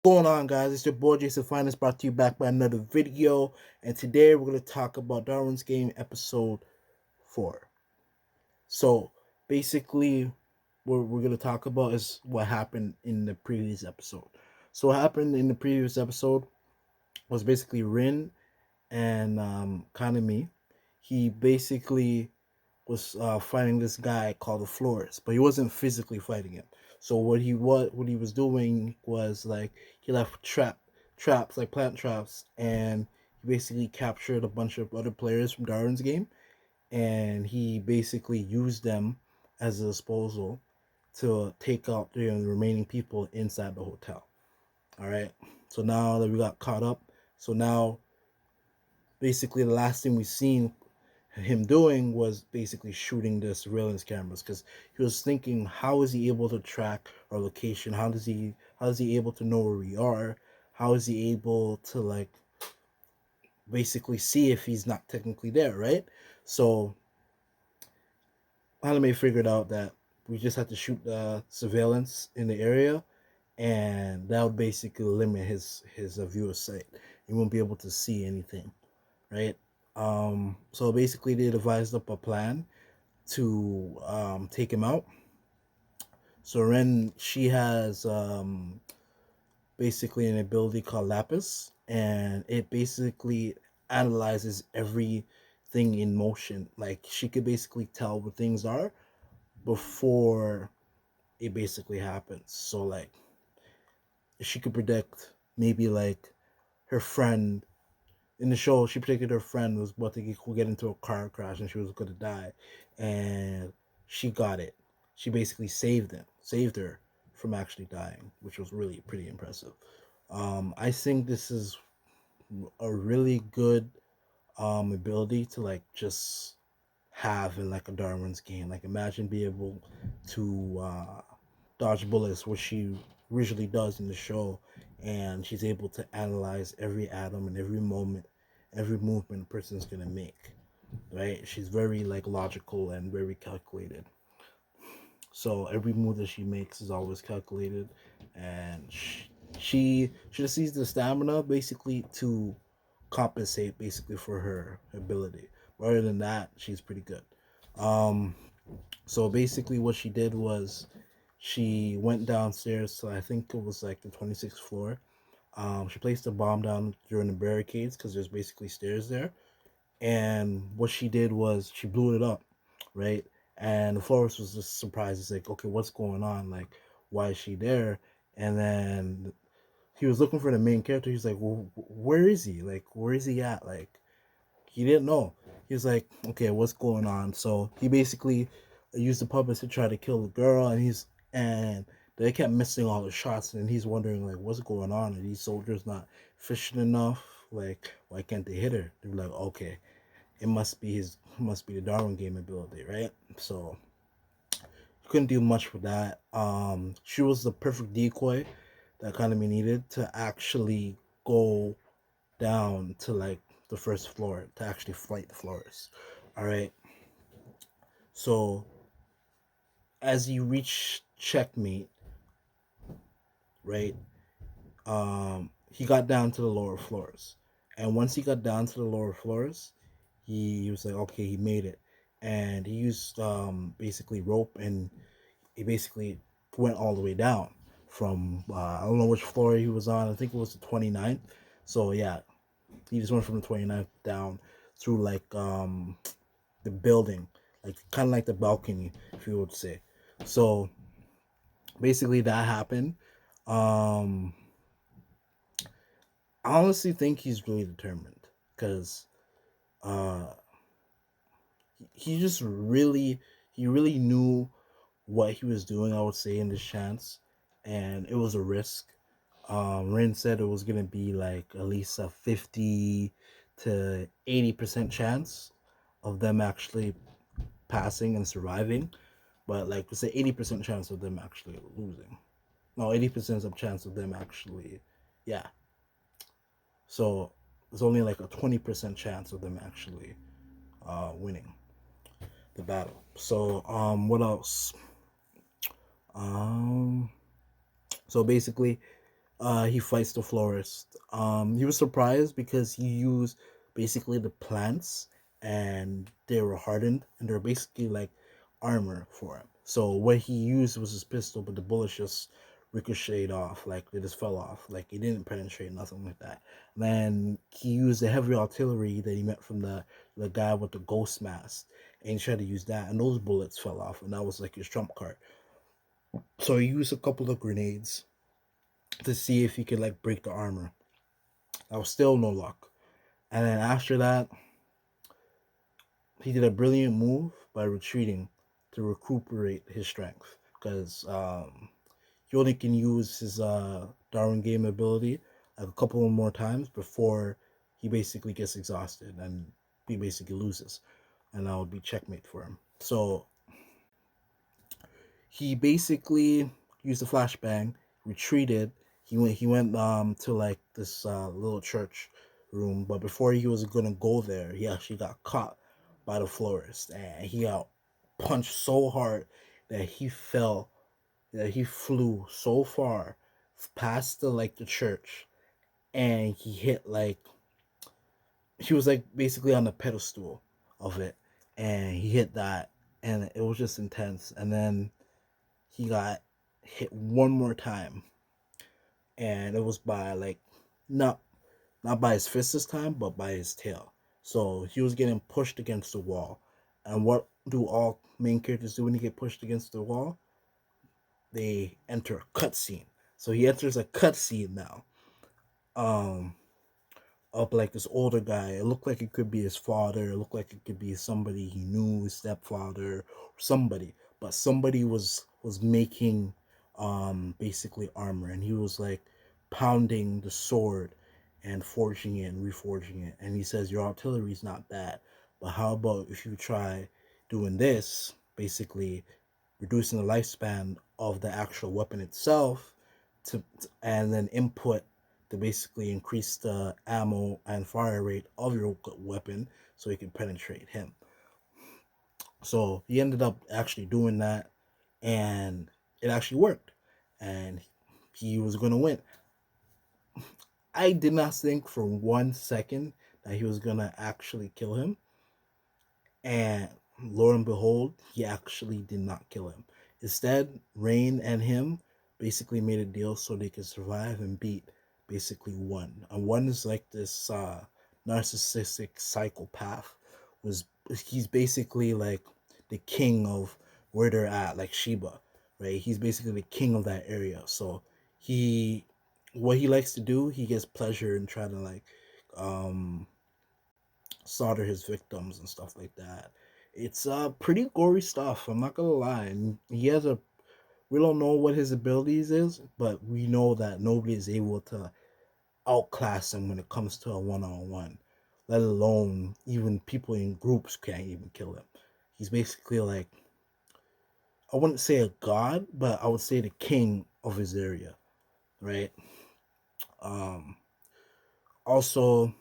Going on, guys? It's your boy Jason Finance, brought to you back by another video. And today we're going to talk about Darwin's Game episode 4. So basically, what we're going to talk about is what happened in the previous episode. So what happened in the previous episode was basically Rin and Kanemi. He basically was fighting this guy called the Flores, but he wasn't physically fighting him. So what he was doing was like he left traps like plant traps, and he basically captured a bunch of other players from Darwin's game, and he basically used them as a disposal to take out the remaining people inside the hotel. All right. So now that we got caught up, so now basically the last thing we seen him doing was basically shooting the surveillance cameras because he was thinking, how is he able to track our location? How is he able to know where we are? How is he able to like basically see if he's not technically there, right? So Anime figured out that we just had to shoot the surveillance in the area, and that would basically limit his view of sight. He won't be able to see anything, right? So basically, they devised up a plan to take him out. So Ren, she has basically an ability called Lapis, and it basically analyzes everything in motion. Like she could basically tell what things are before it basically happens. So like she could predict maybe like her friend in the show, she predicted her friend was about to get into a car crash and she was going to die, and she got it. She basically saved her from actually dying, which was really pretty impressive. I think this is a really good ability to like just have in like a Darwin's game. Like imagine being able to dodge bullets, which she usually does in the show, and she's able to analyze every atom and every moment, every movement a person's gonna make. Right? She's very like logical and very calculated. So every move that she makes is always calculated, and she just sees the stamina basically to compensate basically for her ability. But other than that, she's pretty good. Um, so basically, what she did was she went downstairs to, I think it was like the 26th floor. She placed a bomb down during the barricades because there's basically stairs there. And what she did was she blew it up, right? And the florist was just surprised. He's like, okay, what's going on? Like, why is she there? And then he was looking for the main character. He's like, well, where is he? Like, where is he at? Like, he didn't know. He was like, okay, what's going on? So he basically used the puppets to try to kill the girl, and they kept missing all the shots, and he's wondering like, what's going on? Are these soldiers not efficient enough? Like, why can't they hit her? They're like, okay, it must be the Darwin game ability, right? So couldn't do much with that. She was the perfect decoy that Kanami needed to actually go down to like the first floor to actually fight the floors. All right. So as you reach checkmate, right? He got down to the lower floors, and once he got down to the lower floors, he was like, okay, he made it, and he used basically rope, and he basically went all the way down from I don't know which floor he was on. I think it was the 29th. So yeah, he just went from the 29th down through like the building, like kind of like the balcony, if you would say. So basically that happened. Um, I honestly think he's really determined because uh, he just really knew what he was doing. I would say in this chance, and it was a risk. Rin said it was gonna be like at least a 50 to 80% chance of them actually passing and surviving, but like it's an 80% chance of them actually losing. No, 80% of chance of them actually, yeah. So there's only like a 20% chance of them actually winning the battle. So what else? Um, so basically, He fights the florist. He was surprised because he used basically the plants, and they were hardened, and they're basically like armor for him. So what he used was his pistol, but the bullets just ricocheted off, like they just fell off, like it didn't penetrate, nothing like that. Then he used the heavy artillery that he met from the guy with the ghost mask, and he tried to use that, and those bullets fell off, and that was like his trump card. So he used a couple of grenades to see if he could like break the armor. That was still no luck. And then after that, he did a brilliant move by retreating to recuperate his strength, because he only can use his Darwin game ability like a couple more times before he basically gets exhausted and he basically loses, and that would be checkmate for him. So he basically used a flashbang, retreated. He went to like this little church room, but before he was gonna go there, he actually got caught by the florist, and he got punched so hard that he flew so far past the church, and he hit like he was like basically on the pedestal of it, and he hit that, and it was just intense. And then he got hit one more time, and it was by like not not by his fist this time, but by his tail. So he was getting pushed against the wall. And what do all main characters do when they get pushed against the wall? They enter a cutscene. So he enters a cutscene now. Um, of like this older guy. It looked like it could be his father. It looked like it could be somebody he knew, his stepfather, or somebody. But somebody was making basically armor, and he was like pounding the sword and forging it and reforging it. And he says, your artillery's not bad, but how about if you try doing this, basically reducing the lifespan of the actual weapon itself and then input to basically increase the ammo and fire rate of your weapon so it can penetrate him. So he ended up actually doing that, and it actually worked, and he was going to win. I did not think for 1 second that he was going to actually kill him, and lo and behold, he actually did not kill him. Instead, Rain and him basically made a deal so they could survive and beat basically one. And one is like this narcissistic psychopath. Was He's basically like the king of where they're at, like Sheba, right? He's basically the king of that area. So he, what he likes to do, he gets pleasure in trying to like um slaughter his victims and stuff like that. It's pretty gory stuff. I'm not gonna lie. And he has a we don't know what his abilities is, but we know that nobody is able to outclass him when it comes to a one-on-one. Let alone even people in groups can't even kill him. He's basically like, I wouldn't say a god, but I would say the king of his area, right? Um Also,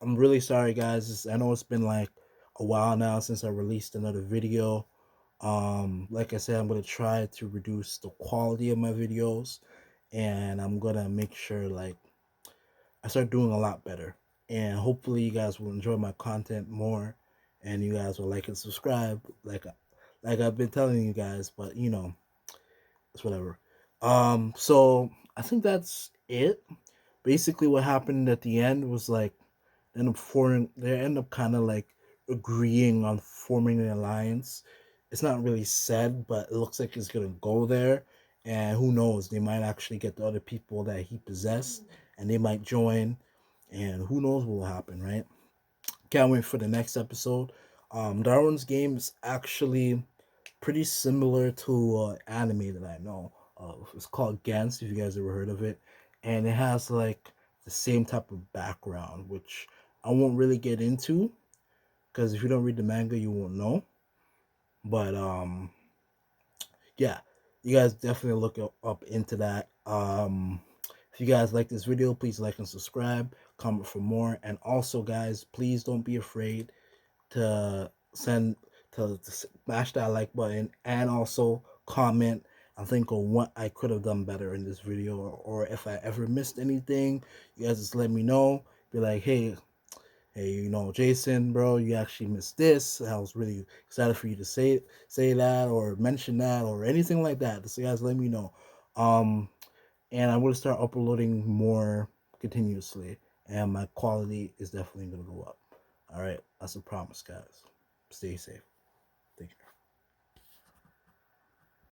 I'm really sorry, guys. I know it's been like a while now since I released another video. Like I said, I'm gonna try to reduce the quality of my videos, and I'm gonna make sure like I start doing a lot better. And hopefully, you guys will enjoy my content more, and you guys will like and subscribe, like I've been telling you guys. But it's whatever. So I think that's it. Basically, what happened at the end was like they end up kind of like agreeing on forming an alliance. It's not really said, but it looks like it's gonna go there, and who knows, they might actually get the other people that he possessed, and they might join, and who knows what will happen, right? Can't wait for the next episode. Darwin's game is actually pretty similar to anime that I know of. It's called Gantz, if you guys ever heard of it, and it has like the same type of background, which I won't really get into because if you don't read the manga, you won't know. But yeah, you guys definitely look up into that. If you guys like this video, please like and subscribe, comment for more, and also, guys, please don't be afraid to send to smash that like button and also comment and think of what I could have done better in this video, or if I ever missed anything, you guys just let me know. Be like, hey, Jason, bro, you actually missed this. I was really excited for you to say that or mention that or anything like that. So you guys let me know. Um, and I'm gonna start uploading more continuously, and my quality is definitely gonna go up. All right, that's a promise, guys. Stay safe. Take care.